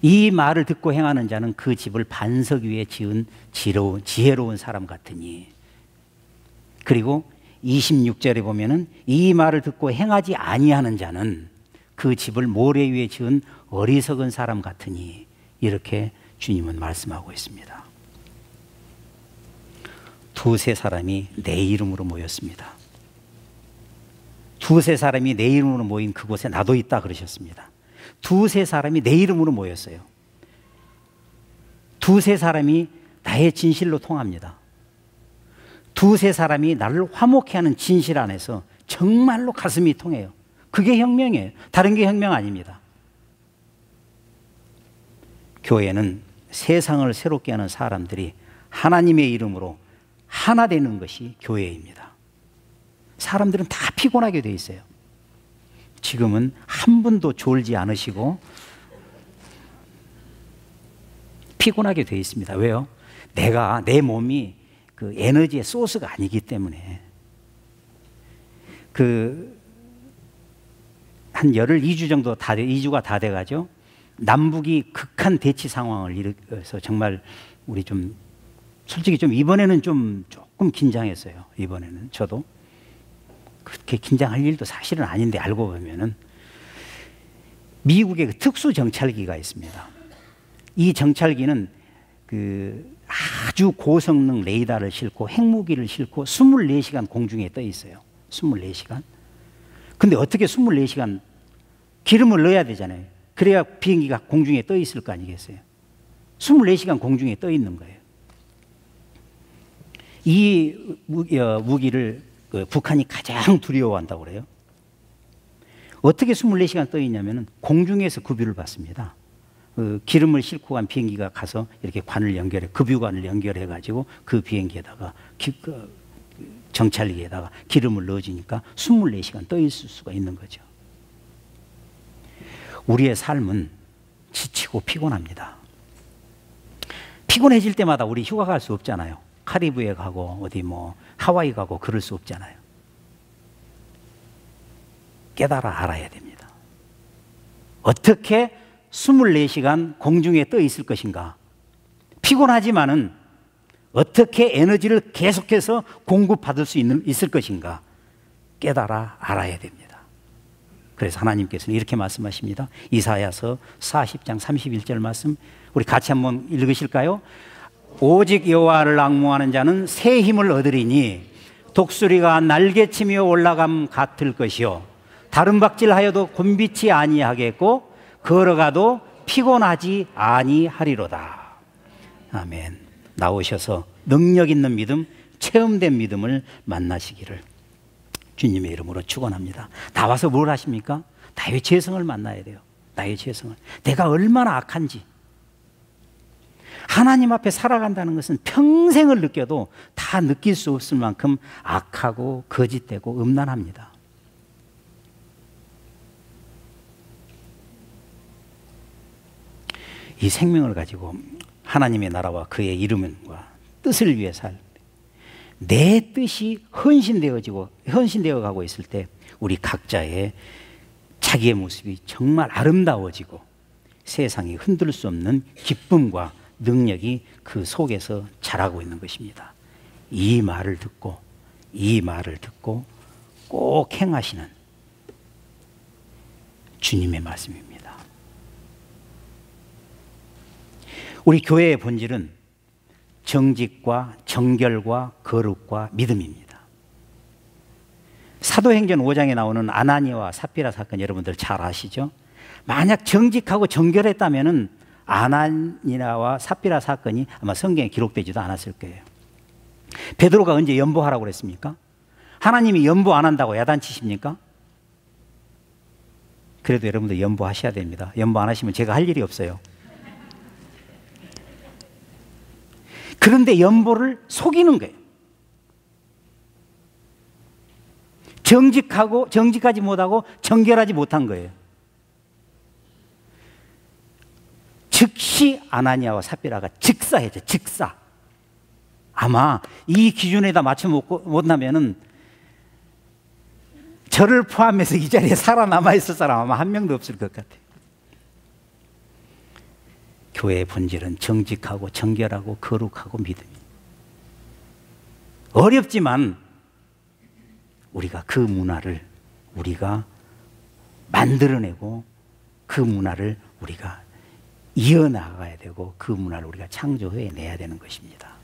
이 말을 듣고 행하는 자는 그 집을 반석 위에 지은 지혜로운 사람 같으니. 그리고 26절에 보면은 이 말을 듣고 행하지 아니하는 자는 그 집을 모래 위에 지은 어리석은 사람 같으니. 이렇게 주님은 말씀하고 있습니다. 두세 사람이 내 이름으로 모였습니다. 두세 사람이 내 이름으로 모인 그곳에 나도 있다 그러셨습니다. 두세 사람이 내 이름으로 모였어요. 두세 사람이 나의 진실로 통합니다. 두세 사람이 나를 화목해 하는 진실 안에서 정말로 가슴이 통해요. 그게 혁명이에요. 다른 게 혁명 아닙니다. 교회는 세상을 새롭게 하는 사람들이 하나님의 이름으로 하나 되는 것이 교회입니다. 사람들은 다 피곤하게 돼 있어요. 지금은 한 분도 졸지 않으시고 피곤하게 돼 있습니다. 왜요? 내 몸이 그 에너지의 소스가 아니기 때문에. 한 열흘 2주 정도 2주가 다 돼가죠. 남북이 극한 대치 상황을 일으켜서 정말 우리 좀 솔직히 좀 이번에는 좀 조금 긴장했어요. 이번에는 저도 그렇게 긴장할 일도 사실은 아닌데 알고 보면은 미국의 그 특수 정찰기가 있습니다. 이 정찰기는 그 아주 고성능 레이더를 싣고 핵무기를 싣고 24시간 공중에 떠 있어요. 24시간. 근데 어떻게 24시간 기름을 넣어야 되잖아요. 그래야 비행기가 공중에 떠 있을 거 아니겠어요. 24시간 공중에 떠 있는 거예요. 이 무기를 북한이 가장 두려워한다고 그래요. 어떻게 24시간 떠 있냐면 공중에서 급유를 받습니다. 기름을 싣고 간 비행기가 가서 이렇게 급유관을 연결해 가지고 그 비행기에다가 정찰기에다가 기름을 넣어주니까 24시간 떠 있을 수가 있는 거죠. 우리의 삶은 지치고 피곤합니다. 피곤해질 때마다 우리 휴가 갈 수 없잖아요. 카리브해 가고 어디 하와이 가고 그럴 수 없잖아요. 깨달아 알아야 됩니다. 어떻게 24시간 공중에 떠 있을 것인가? 피곤하지만은 어떻게 에너지를 계속해서 공급받을 수 있을 것인가? 깨달아 알아야 됩니다. 그래서 하나님께서는 이렇게 말씀하십니다. 이사야서 40장 31절 말씀 우리 같이 한번 읽으실까요? 오직 여호와를 앙무하는 자는 새 힘을 얻으리니 독수리가 날개치며 올라감 같을 것이요 다른 박질하여도 곤비치 아니하겠고 걸어가도 피곤하지 아니하리로다. 아멘. 나오셔서 능력 있는 믿음, 체험된 믿음을 만나시기를 주님의 이름으로 축원합니다. 나와서 뭘 하십니까? 나의 죄성을 만나야 돼요. 나의 죄성을. 내가 얼마나 악한지. 하나님 앞에 살아간다는 것은 평생을 느껴도 다 느낄 수 없을 만큼 악하고 거짓되고 음란합니다. 이 생명을 가지고 하나님의 나라와 그의 이름과 뜻을 위해 살 내 뜻이 헌신되어 가고 있을 때 우리 각자의 자기의 모습이 정말 아름다워지고 세상이 흔들 수 없는 기쁨과 능력이 그 속에서 자라고 있는 것입니다. 이 말을 듣고 꼭 행하시는 주님의 말씀입니다. 우리 교회의 본질은 정직과 정결과 거룩과 믿음입니다. 사도행전 5장에 나오는 아나니아와 삽비라 사건 여러분들 잘 아시죠? 만약 정직하고 정결했다면은 아나니아와 삽비라 사건이 아마 성경에 기록되지도 않았을 거예요. 베드로가 언제 연보하라고 그랬습니까? 하나님이 연보 안 한다고 야단치십니까? 그래도 여러분들 연보하셔야 됩니다. 연보 안 하시면 제가 할 일이 없어요. 그런데 연보를 속이는 거예요. 정직하지 못하고 정결하지 못한 거예요. 즉시 아나니아와 삽비라가 즉사했죠. 즉사. 아마 이 기준에다 맞춰 못하면은 저를 포함해서 이 자리에 살아남아 있을 사람 아마 한 명도 없을 것 같아요. 교회의 본질은 정직하고 정결하고 거룩하고 믿음이. 어렵지만 우리가 그 문화를 우리가 만들어내고 그 문화를 우리가 이어나가야 되고 그 문화를 우리가 창조해내야 되는 것입니다.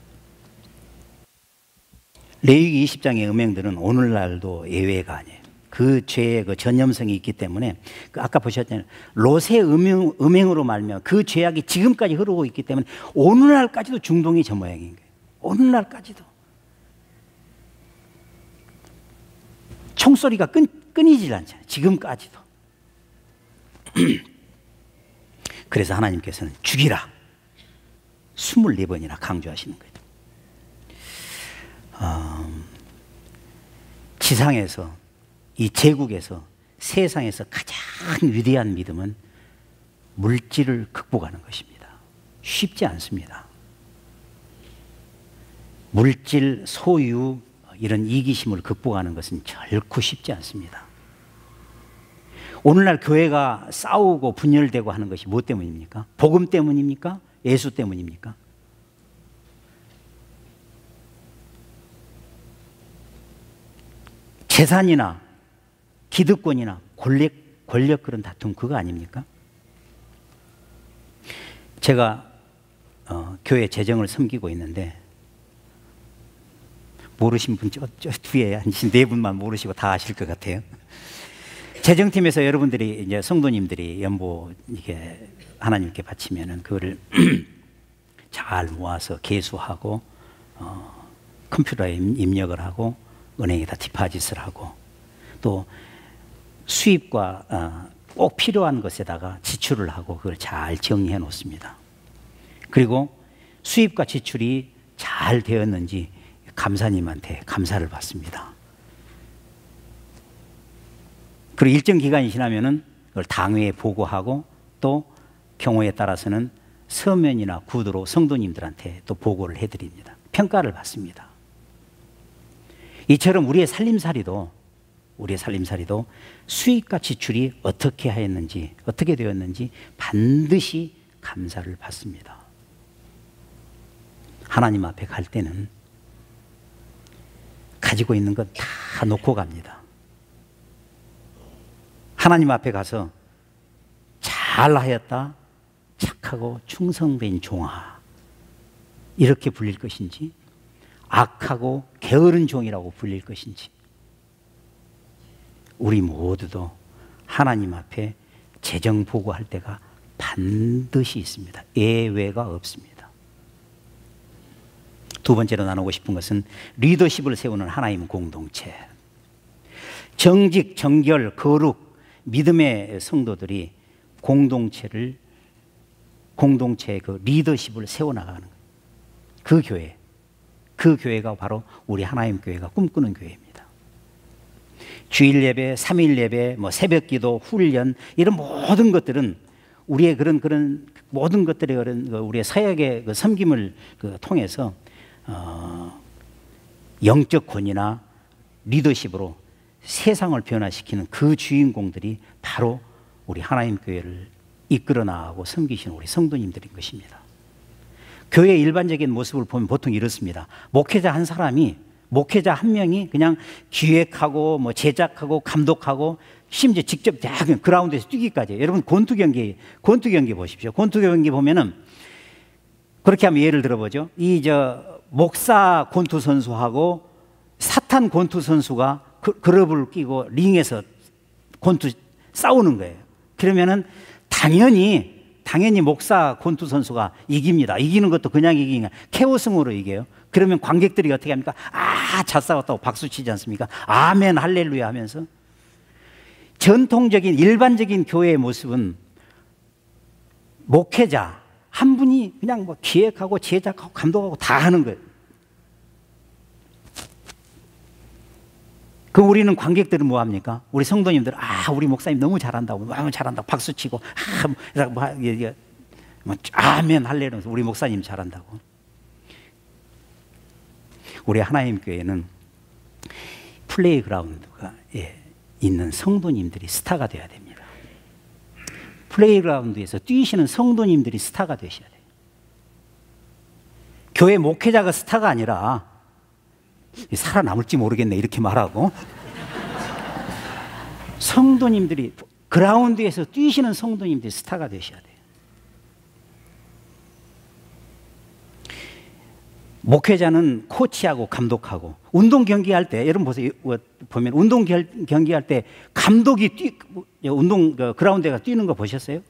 레위기 20장의 음행들은 오늘날도 예외가 아니에요. 그 죄의 그 전염성이 있기 때문에 아까 보셨잖아요. 롯의 음행으로 말미암아 그 죄악이 지금까지 흐르고 있기 때문에 오늘날까지도 중동이 저 모양인 거예요. 오늘날까지도. 총소리가 끊이질 않잖아요. 지금까지도. 그래서 하나님께서는 죽이라 24번이나 강조하시는 거예요. 지상에서 이 제국에서 세상에서 가장 위대한 믿음은 물질을 극복하는 것입니다. 쉽지 않습니다. 물질, 소유, 이런 이기심을 극복하는 것은 결코 쉽지 않습니다. 오늘날 교회가 싸우고 분열되고 하는 것이 무엇 때문입니까? 복음 때문입니까? 예수 때문입니까? 재산이나 기득권이나 권력 그런 다툼 그거 아닙니까? 제가 교회 재정을 섬기고 있는데 모르신 분 저 뒤에 앉으신 네 분만 모르시고 다 아실 것 같아요. 재정팀에서 여러분들이 이제 성도님들이 연보 이게 하나님께 바치면은 그거를 잘 모아서 계수하고 컴퓨터에 입력을 하고 은행에다 디파짓을 하고 또 수입과 꼭 필요한 것에다가 지출을 하고 그걸 잘 정리해 놓습니다. 그리고 수입과 지출이 잘 되었는지 감사님한테 감사를 받습니다. 그리고 일정 기간이 지나면은 그걸 당회에 보고하고 또 경우에 따라서는 서면이나 구두로 성도님들한테 또 보고를 해드립니다. 평가를 받습니다. 이처럼 우리의 살림살이도 수입과 지출이 어떻게 하였는지, 어떻게 되었는지 반드시 감사를 받습니다. 하나님 앞에 갈 때는 가지고 있는 건 다 놓고 갑니다. 하나님 앞에 가서 잘하였다, 착하고 충성된 종아 이렇게 불릴 것인지 악하고 게으른 종이라고 불릴 것인지 우리 모두도 하나님 앞에 재정 보고할 때가 반드시 있습니다. 예외가 없습니다. 두 번째로 나누고 싶은 것은 리더십을 세우는 하나님 공동체. 정직, 정결, 거룩, 믿음의 성도들이 공동체의 그 리더십을 세워나가는 거예요. 그 교회가 바로 우리 하나님 교회가 꿈꾸는 교회입니다. 주일 예배, 3일 예배, 새벽기도, 훈련 이런 모든 것들은 우리의 그런 모든 것들의 우리의 사역의 그 섬김을 통해서 영적 권위나 리더십으로 세상을 변화시키는 그 주인공들이 바로 우리 하나님 교회를 이끌어 나가고 섬기시는 우리 성도님들인 것입니다. 교회의 일반적인 모습을 보면 보통 이렇습니다. 목회자 한 명이 그냥 기획하고 제작하고 감독하고 심지어 직접 그라운드에서 뛰기까지 해요. 여러분 권투 경기 보십시오. 권투 경기 보면은 그렇게 하면 예를 들어보죠. 목사 권투 선수하고 사탄 권투 선수가 그룹을 끼고 링에서 권투 싸우는 거예요. 그러면은 당연히 목사 권투 선수가 이깁니다. 이기는 것도 그냥 이기는 KO승으로 이겨요. 그러면 관객들이 어떻게 합니까? 잘 싸웠다고 박수 치지 않습니까? 아멘 할렐루야 하면서. 전통적인 일반적인 교회의 모습은 목회자 한 분이 그냥 기획하고 제작하고 감독하고 다 하는 거예요. 그럼 우리는 관객들은 뭐 합니까? 우리 성도님들, 우리 목사님 너무 잘한다고, 너무 잘한다고 박수 치고, 아멘 할렐루야, 우리 목사님 잘한다고. 우리 하나님 교회는 플레이그라운드가 있는 성도님들이 스타가 되어야 됩니다. 플레이그라운드에서 뛰시는 성도님들이 스타가 되셔야 돼요. 교회 목회자가 스타가 아니라 살아남을지 모르겠네 이렇게 말하고, 성도님들이 그라운드에서 뛰시는 성도님들이 스타가 되셔야 돼요. 목회자는 코치하고 감독하고, 운동 경기할 때 여러분 보면 운동 경기할 때 감독이 그라운드에 뛰는 거 보셨어요?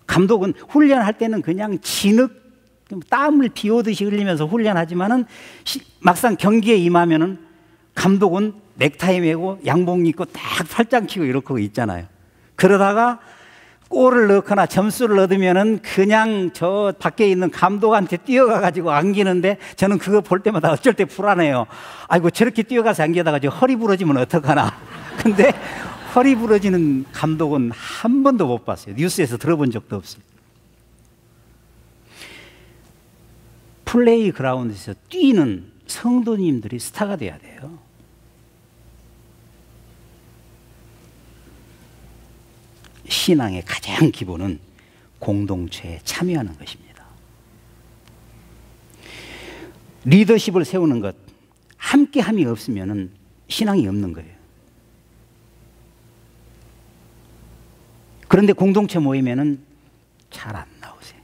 감독은 훈련할 때는 그냥 진흙 땀을 비 오듯이 흘리면서 훈련하지만은 막상 경기에 임하면은 감독은 넥타이 메고 양복 입고 딱 팔짱 끼고 이렇게 있잖아요. 그러다가 골을 넣거나 점수를 얻으면은 그냥 저 밖에 있는 감독한테 뛰어가 가지고 안기는데, 저는 그거 볼 때마다 어쩔 때 불안해요. 아이고 저렇게 뛰어가서 안기다가 허리 부러지면 어떡하나. 근데 허리 부러지는 감독은 한 번도 못 봤어요. 뉴스에서 들어본 적도 없어요. 플레이 그라운드에서 뛰는 성도님들이 스타가 돼야 돼요. 신앙의 가장 기본은 공동체에 참여하는 것입니다. 리더십을 세우는 것, 함께함이 없으면 신앙이 없는 거예요. 그런데 공동체 모임에는 잘 안 나오세요.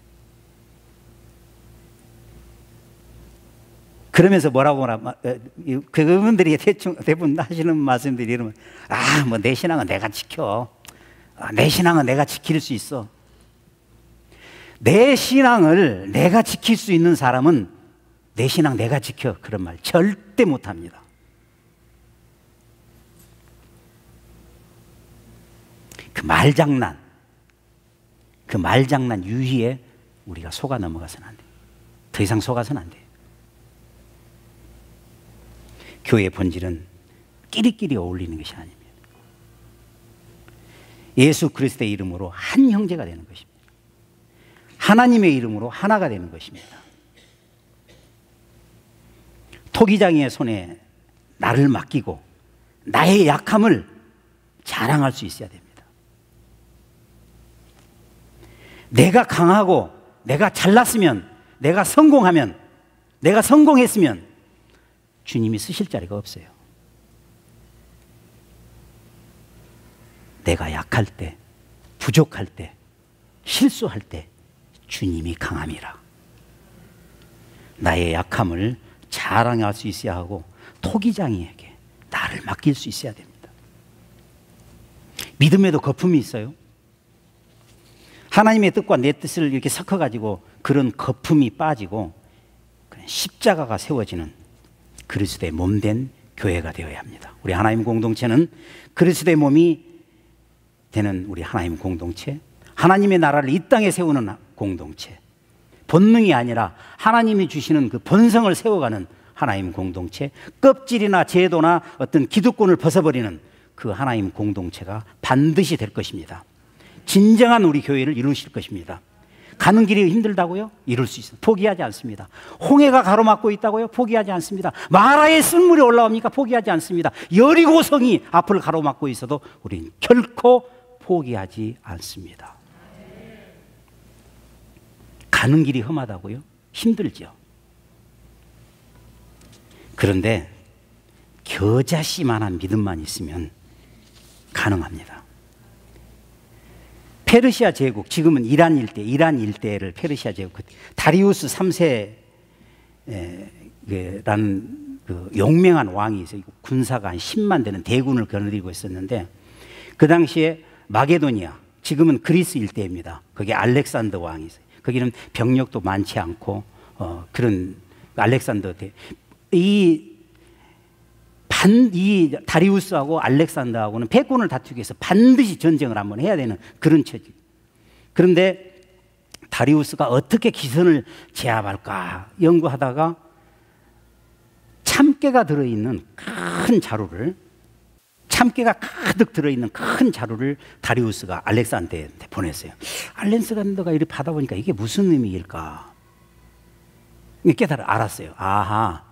그러면서 뭐라고 그분들이 대부분 하시는 말씀들이 이러면, 뭐 내 신앙은 내가 지켜. 내 신앙은 내가 지킬 수 있어. 내 신앙을 내가 지킬 수 있는 사람은 내 신앙 내가 지켜, 그런 말 절대 못합니다. 그 말장난 유희에 우리가 속아 넘어가서는 안 돼요. 더 이상 속아서는 안 돼요. 교회의 본질은 끼리끼리 어울리는 것이 아닙니다. 예수 그리스도의 이름으로 한 형제가 되는 것입니다. 하나님의 이름으로 하나가 되는 것입니다. 토기장이의 손에 나를 맡기고 나의 약함을 자랑할 수 있어야 됩니다. 내가 강하고 내가 잘났으면, 내가 성공하면, 내가 성공했으면 주님이 쓰실 자리가 없어요. 내가 약할 때, 부족할 때, 실수할 때 주님이 강함이라. 나의 약함을 자랑할 수 있어야 하고 토기장이에게 나를 맡길 수 있어야 됩니다. 믿음에도 거품이 있어요. 하나님의 뜻과 내 뜻을 이렇게 섞어가지고 그런 거품이 빠지고 십자가가 세워지는 그리스도의 몸된 교회가 되어야 합니다. 우리 하나님 공동체는 그리스도의 몸이 되는 우리 하나님 공동체, 하나님의 나라를 이 땅에 세우는 공동체, 본능이 아니라 하나님이 주시는 그 본성을 세워가는 하나님 공동체, 껍질이나 제도나 어떤 기득권을 벗어버리는 그 하나님 공동체가 반드시 될 것입니다. 진정한 우리 교회를 이루실 것입니다. 가는 길이 힘들다고요? 이룰 수 있어요. 포기하지 않습니다. 홍해가 가로막고 있다고요? 포기하지 않습니다. 마라의 쓴물이 올라옵니까? 포기하지 않습니다. 여리고성이 앞을 가로막고 있어도 우리는 결코 포기하지 않습니다. 가는 길이 험하다고요? 힘들죠. 그런데 겨자씨만한 믿음만 있으면 가능합니다. 페르시아 제국, 지금은 이란 일대를 페르시아 제국, 다리우스 3세라는 그 용맹한 왕이 있어요. 군사가 한 10만 되는 대군을 거느리고 있었는데, 그 당시에 마게도니아, 지금은 그리스 일대입니다. 거기 알렉산더 왕이 있어요. 거기는 병력도 많지 않고 그런 알렉산더 대. 이 다리우스하고 알렉산더하고는 패권을 다투기 위해서 반드시 전쟁을 한번 해야 되는 그런 처지. 그런데 다리우스가 어떻게 기선을 제압할까 연구하다가 참깨가 들어있는 큰 자루를 참깨가 가득 들어있는 큰 자루를 다리우스가 알렉산더한테 보냈어요. 알렉산더가 이렇게 받아보니까 이게 무슨 의미일까? 알았어요. 아하,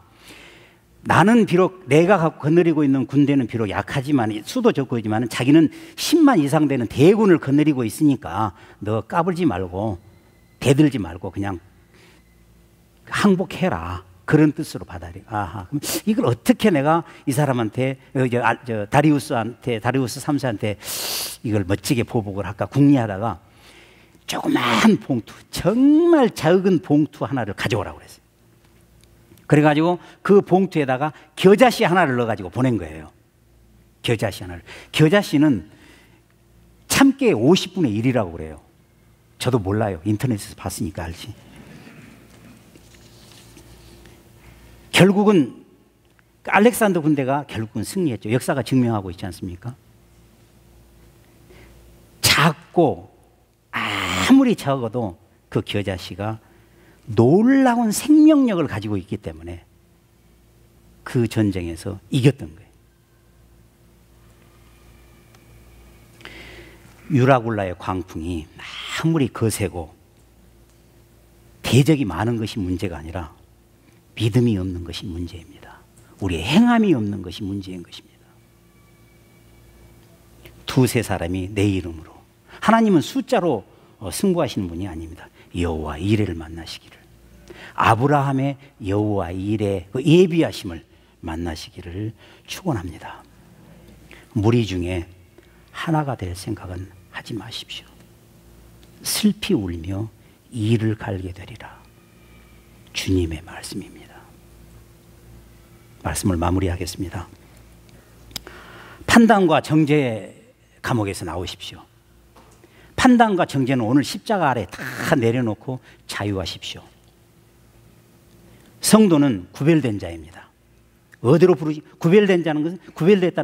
나는 비록 내가 갖고 거느리고 있는 군대는 비록 약하지만 수도 적고지만 자기는 10만 이상 되는 대군을 거느리고 있으니까 너 까불지 말고 대들지 말고 그냥 항복해라. 그런 뜻으로 받아들여. 아하, 그럼 이걸 어떻게 내가 이 사람한테, 다리우스 3세한테 이걸 멋지게 보복을 할까 궁리하다가 조그만 봉투, 정말 작은 봉투 하나를 가져오라고 그랬어요. 그래가지고 그 봉투에다가 겨자씨 하나를 넣어가지고 보낸 거예요. 겨자씨 하나를. 겨자씨는 참깨의 50분의 1이라고 그래요. 저도 몰라요. 인터넷에서 봤으니까 알지. 결국은 알렉산더 군대가 결국은 승리했죠. 역사가 증명하고 있지 않습니까? 작고 아무리 적어도 그 겨자씨가 놀라운 생명력을 가지고 있기 때문에 그 전쟁에서 이겼던 거예요. 유라굴라의 광풍이 아무리 거세고 대적이 많은 것이 문제가 아니라 믿음이 없는 것이 문제입니다. 우리의 행함이 없는 것이 문제인 것입니다. 두세 사람이 내 이름으로. 하나님은 숫자로 승부하시는 분이 아닙니다. 여호와 이레를 만나시기를. 아브라함의 여호와 이레 그 예비하심을 만나시기를 축원합니다. 무리 중에 하나가 될 생각은 하지 마십시오. 슬피 울며 이를 갈게 되리라. 주님의 말씀입니다. 말씀을 마무리하겠습니다. 판단과 정죄 감옥에서 나오십시오. 판단과 정죄는 오늘 십자가 아래 다 내려놓고 자유하십시오. 성도는 구별된 자입니다. 어디로 구별됐다는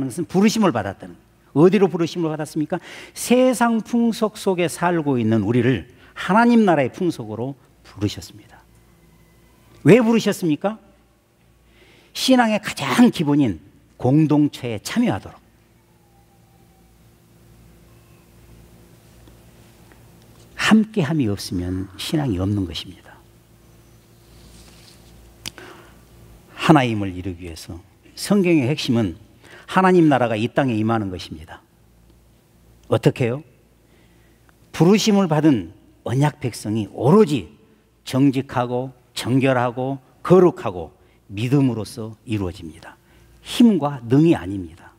것은 부르심을 받았다는 거예요. 어디로 부르심을 받았습니까? 세상 풍속 속에 살고 있는 우리를 하나님 나라의 풍속으로 부르셨습니다. 왜 부르셨습니까? 신앙의 가장 기본인 공동체에 참여하도록. 함께함이 없으면 신앙이 없는 것입니다. 하나임을 이루기 위해서 성경의 핵심은 하나님 나라가 이 땅에 임하는 것입니다. 어떻게 해요? 부르심을 받은 언약 백성이 오로지 정직하고 정결하고 거룩하고 믿음으로써 이루어집니다. 힘과 능이 아닙니다.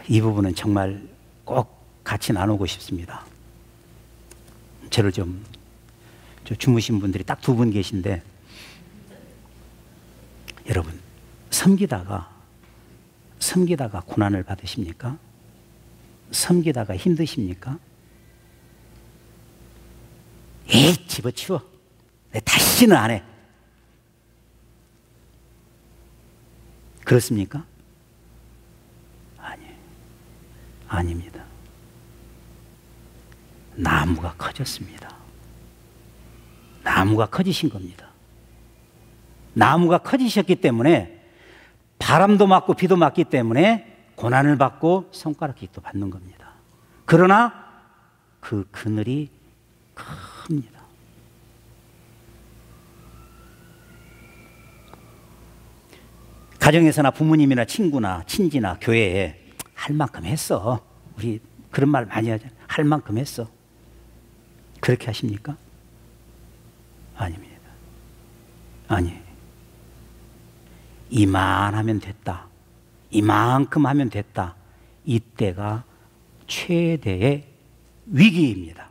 이 부분은 정말 꼭 같이 나누고 싶습니다. 저를 좀 주무신 분들이 딱 2분 계신데, 여러분 섬기다가 고난을 받으십니까? 섬기다가 힘드십니까? 에이, 집어치워. 내 다시는 안 해. 그렇습니까? 아니에요. 아닙니다. 나무가 커졌습니다. 나무가 커지신 겁니다. 나무가 커지셨기 때문에 바람도 맞고 비도 맞기 때문에 고난을 받고 손가락질도 받는 겁니다. 그러나 그 그늘이 큽니다. 가정에서나 부모님이나 친구나 친지나 교회에 할 만큼 했어. 우리 그런 말 많이 하잖아요. 할 만큼 했어. 그렇게 하십니까? 아닙니다. 아니에요. 이만하면 됐다. 이만큼 하면 됐다. 이때가 최대의 위기입니다.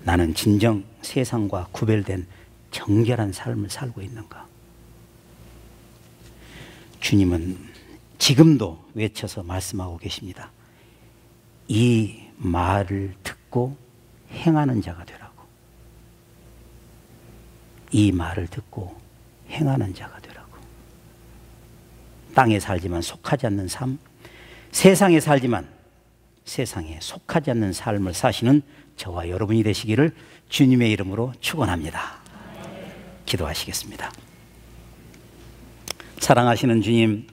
나는 진정 세상과 구별된 정결한 삶을 살고 있는가? 주님은 지금도 외쳐서 말씀하고 계십니다. 이 말을 듣고 행하는 자가 되라고. 이 말을 듣고 행하는 자가 되라고. 땅에 살지만 속하지 않는 삶, 세상에 살지만 세상에 속하지 않는 삶을 사시는 저와 여러분이 되시기를 주님의 이름으로 축원합니다. 기도하시겠습니다. 사랑하시는 주님,